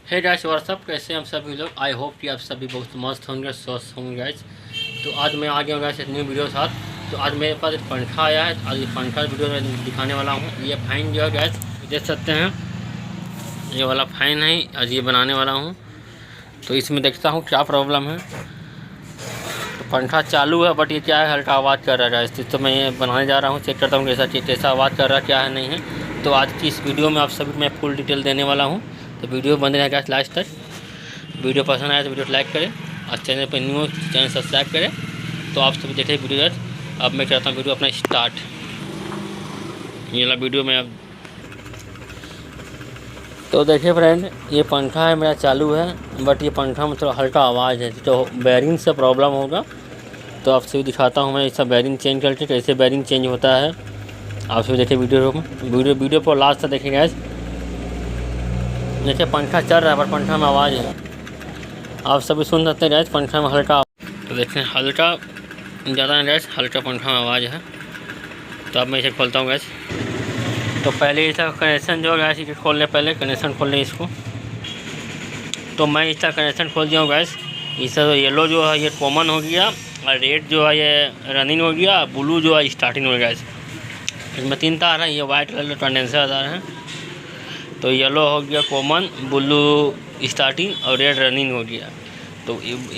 Hey guys what's up, कैसे हम सभी लोग। आई होप कि आप सभी बहुत मस्त होंगे, स्वस्थ होंगे गाइस। तो आज मैं आ गया हूँ गाइस एक न्यू वीडियो के साथ। तो आज मेरे पास एक पंखा आया है। आज ये पंखा वीडियो में दिखाने वाला हूँ। ये फैन जो है गाइस देख सकते हैं, ये वाला फैन है। आज ये बनाने वाला हूँ, तो इसमें देखता हूँ क्या प्रॉब्लम है। तो पंखा चालू है, बट ये क्या है, हल्का आवाज़ कर रहा है गाइस। तो मैं ये बनाने जा रहा हूँ, चेक करता हूँ कैसा आवाज़ कर रहा है, क्या है नहीं है। तो आज की इस वीडियो में आप सभी मैं फुल डिटेल देने वाला हूँ। तो वीडियो बन रहेगा लास्ट तक। वीडियो पसंद आए तो वीडियो को लाइक करें और चैनल पर न्यू चैनल सब्सक्राइब करें। तो आप सभी देखें वीडियो। अब मैं करता हूँ वीडियो अपना स्टार्ट। ये वाला वीडियो में अब तो देखिए फ्रेंड, ये पंखा है मेरा चालू है, बट ये पंखा में थोड़ा हल्का आवाज़ है, तो बैरिंग से प्रॉब्लम होगा। तो आप सभी दिखाता हूँ मैं इसका बैरिंग चेंज करके, कैसे बैरिंग चेंज होता है। आप सभी देखिए वीडियो पर लास्ट तक देखेंगे। देखिए पंखा चल रहा है, पर पंखा में आवाज़ है। आप सभी सुन सकते हैं गैस, पंखा में हल्का। तो देखें हल्का ज़्यादा है गैस, हल्का पंखा में आवाज़ है। तो अब मैं इसे खोलता हूँ गैस। तो पहले इसका कनेक्शन जो है गैस, इसे खोलने पहले कनेक्शन खोल लें इसको। तो मैं इसका कनेक्शन खोल दिया हूँ गैस। इसका तो येलो जो है ये कॉमन हो गया, और रेड जो है ये रनिंग हो गया, ब्लू जो है स्टार्टिंग हो गया। इसमें 3 तार हैं, ये वाइट कलर कंडेंसर तार हैं। तो येलो हो गया कॉमन, ब्लू स्टार्टिंग और रेड रनिंग हो गया। तो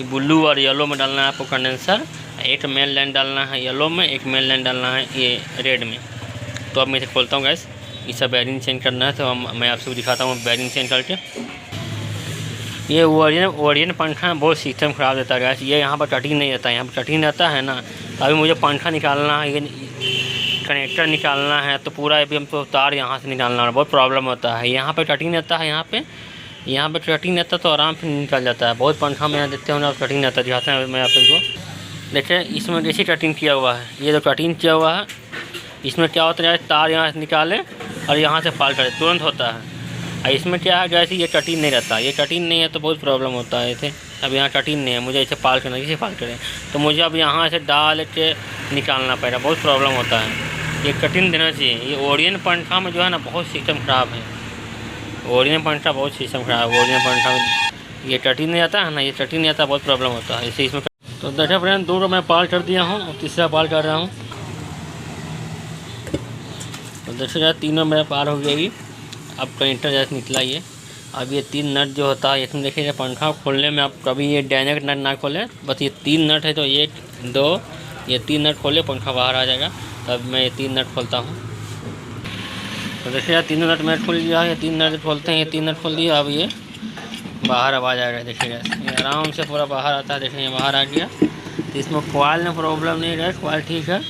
ब्लू और येलो में डालना है आपको कंडेंसर। एक मेन लाइन डालना है येलो में, एक मेन लाइन डालना है ये रेड में। तो अब मैं इसे खोलता हूँ गैस। इसका बैरिंग चेंज करना है, तो मैं आपसे दिखाता हूँ बैरिंग चेंज करके। ये ओरिजिनल पंखा बहुत सिस्टम ख़राब देता है गैस। ये यहाँ पर कटिंग नहीं रहता है, यहाँ पर कटिंग रहता है ना। तो अभी मुझे पंखा निकालना है, ये कनेक्टर निकालना है, तो पूरा अभी हमको तार यहाँ से निकालना है, बहुत प्रॉब्लम होता है। यहाँ पे कटिंग रहता है, यहाँ पे कटिंग रहता है, तो आराम से निकल जाता है। बहुत पंखा में यहाँ देखते हो ना, कटिंग रहता है। दिखाते हैं मैं आप को। देखिए इसमें जैसी कटिंग किया हुआ है, ये जो कटिंग किया हुआ है, इसमें क्या होता है, तार यहाँ से निकाले और यहाँ से फाल्ट करे, तुरंत होता है। और इसमें क्या है जैसे ये कटिंग नहीं रहता, ये कटिंग नहीं है तो बहुत प्रॉब्लम होता है इसे। अब यहाँ कटिंग नहीं है, मुझे इसे पाल करना, इसे पाल करें तो मुझे अब यहाँ से डाल के निकालना पड़ेगा, बहुत प्रॉब्लम होता है। ये कटिंग देना चाहिए। ये ओरिजिनल पंखा में जो है ना बहुत सिस्टम ख़राब है। ओरिजिनल पंखा बहुत सिस्टम ख़राब है। ओरिजिनल पंखा में ये कटिंग नहीं आता है ना, ये कटिंग नहीं आता, बहुत प्रॉब्लम होता है इसे इसमें। तो देखिए फ्रेंड, 2 मैं पाल कर दिया हूँ और तीसरा पाल कर रहा हूँ। तो देखिए तीनों मेरा पार हो गया। ये अब कनेक्टर जैसे निकला ये। अब ये 3 नट जो होता है इसमें देखिए, पंखा खोलने में आप कभी ये डायरेक्ट नट ना खोलें, बस ये 3 नट है। तो 1 2 ये 3 नट खोले, पंखा बाहर आ जाएगा। तब मैं ये 3 नट खोलता हूँ। तो देखिए यार, तीनों नट मैं खोल दिया है। ये 3 नट खोलते हैं, ये 3 नट खोल दिया। अब ये बाहर आवाज़ आ जाएगा। देखिएगा ये आराम से पूरा बाहर आता है। देखिए बाहर आ गया। तो इसमें कॉइल में प्रॉब्लम नहीं है, कॉइल ठीक है।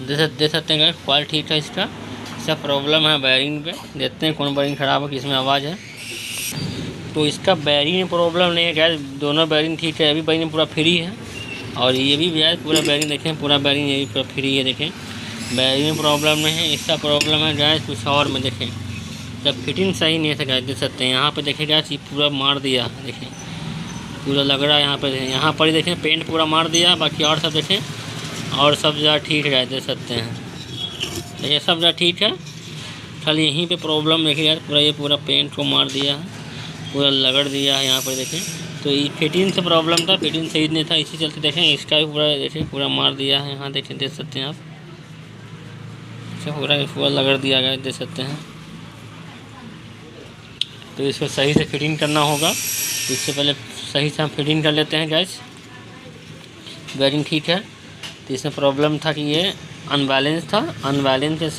देख सकते हैं कॉइल ठीक है। इसका प्रॉब्लम है बैरिंग पे। देखते हैं कौन बैरिंग ख़राब है, किसमें आवाज़ है। तो इसका बैरिंग में प्रॉब्लम नहीं है गैस, दोनों बैरिंग ठीक है। अभी बैरिंग पूरा फ्री है, और ये भी गैस पूरा बैरिंग देखें, पूरा बैरिंग ये भी पूरा फ्री है। देखें बैरिंग में प्रॉब्लम नहीं है। इसका प्रॉब्लम है गैस कुछ और में। देखें जब फिटिंग सही नहीं है गैस, देख सकते हैं यहाँ पे। देखें गैस ये पूरा मार दिया, देखें पूरा लग रहा है यहाँ पर ही। देखें पेंट पूरा मार दिया, बाकी और सब देखें और सब ज़्यादा ठीक है, देख सकते हैं। देखिए सब ज़्यादा ठीक है, खाली यहीं पे प्रॉब्लम देखिए यार, पूरा ये पूरा पेंट को मार दिया है, पूरा लगड़ दिया है यहाँ पर। देखें तो ये फिटिंग से प्रॉब्लम था, फिटिंग सही नहीं था, इसी चलते देखें इसका भी पूरा देखें पूरा मार दिया है यहाँ। देखें देख सकते हैं आप, पूरा लगड़ दिया गया, देख सकते हैं। तो इसको सही से फिटिंग करना होगा। इससे पहले सही से हम फिटिंग कर लेते हैं गैस। बैरिंग ठीक है। तो इसमें प्रॉब्लम था कि ये अनबैलेंस था, अनबैलेंस के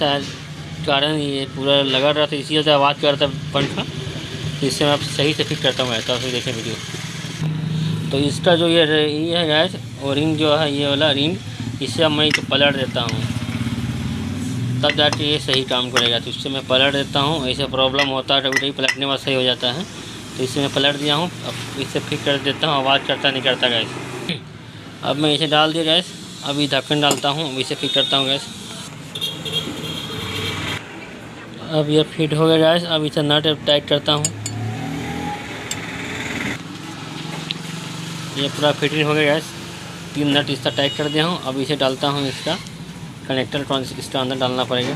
कारण ये पूरा लगा रहा था, इसी वजह से आवाज़ कर रहा था पंखा। तो इससे मैं सही से फिट करता हूँ। तो फिर देखें वीडियो। तो इसका जो ये है गैस, और रिंग जो है ये वाला रिंग, इससे अब मैं पलट देता हूँ, तब जाके ये सही काम करेगा। तो इससे मैं पलट देता हूँ। ऐसे प्रॉब्लम होता है कभी कभी, पलटने बाद सही हो जाता है। तो इससे मैं पलट दिया हूँ, अब इससे फिट कर देता हूँ। आवाज़ करता नहीं करता गैस। अब मैं इसे डाल दिया गैस। अभी ढक्कन डालता हूँ, अब इसे फिट करता हूँ गैस। अब ये फिट हो गया गैस। अब इसे नट टाइट करता हूँ। ये पूरा फिटिंग हो गया गैस। 3 नट इसका टाइट कर दिया हूँ। अब इसे डालता हूँ, इसका कनेक्टर इसका अंदर डालना पड़ेगा।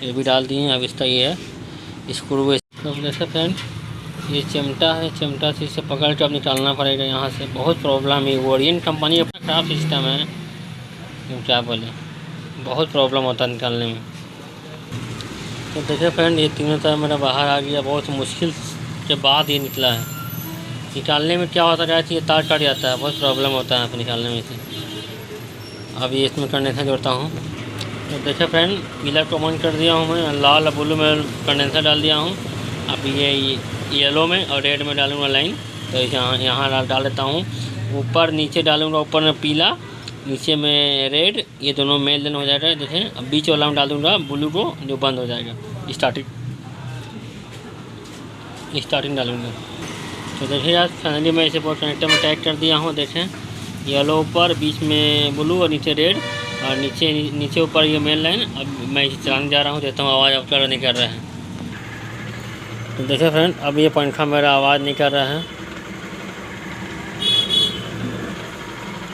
ये भी डाल दिए। अब इसका ये है स्क्रू। तो जैसे फ्रेंड ये चिमटा है, चिमटा से इसे पकड़ के अब निकालना पड़ेगा यहाँ से। बहुत प्रॉब्लम है, ओरिएंट कंपनी अपना खराब सिस्टम है, क्या बोले, बहुत प्रॉब्लम होता है निकालने में। तो देखिए फ्रेंड ये तीनों तरह मेरा बाहर आ गया। बहुत मुश्किल के बाद ये निकला है। निकालने में क्या होता है, ये तार कट जाता है, बहुत प्रॉब्लम होता है निकालने में से। अब ये इसमें कंडेंसर जोड़ता हूँ। तो देखिए फ्रेंड पीला को ऑन कर दिया हूँ मैं, लाल और ब्लू में कंडेंसर डाल दिया हूँ। अब ये येलो में और रेड में डालूँगा लाइन। तो यहाँ डाल देता हूँ। ऊपर नीचे डालूँगा, ऊपर में पीला, नीचे में रेड, ये दोनों मेल देन हो जाएगा। देखें अब बीच वाला में डाल दूँगा ब्लू को, जो बंद हो जाएगा। स्टार्टिंग डालूँगा। तो देखिए यार फाइनली मैं इसे पोर्ट कनेक्टर में टैग कर दिया हूँ। देखें येलो ऊपर, बीच में ब्लू और नीचे रेड, और नीचे ऊपर ये मेन लाइन। अब मैं इसे चलाने जा रहा हूँ, देखता हूँ आवाज़ अब कर नहीं कर रहा है। तो देखिए फ्रेंड अब ये पंखा मेरा आवाज़ नहीं कर रहा है।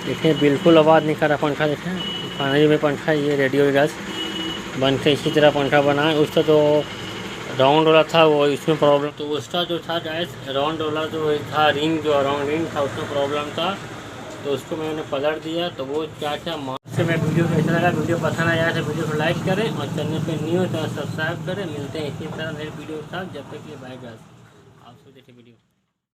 देखिए बिल्कुल आवाज़ नहीं कर रहा पंखा। देखें फाइनली में पंखा ये रेडियो गैस बन के इसी तरह पंखा बना है। उसका जो राउंड वाला था वो इसमें प्रॉब्लम, तो उसका जो था गैस राउंड वाला जो था रिंग, जो राउंड रिंग था उसमें प्रॉब्लम था। तो उसको मैंने पलट दिया। तो वो क्या से मैं वीडियो कैसा लगा, वीडियो पसंद आया तो वीडियो को लाइक करें और चैनल पे न्यू है तो सब्सक्राइब करें। मिलते हैं इसी तरह नए वीडियो के साथ। जब तक ये बाय गाइस, आप सब देखें वीडियो।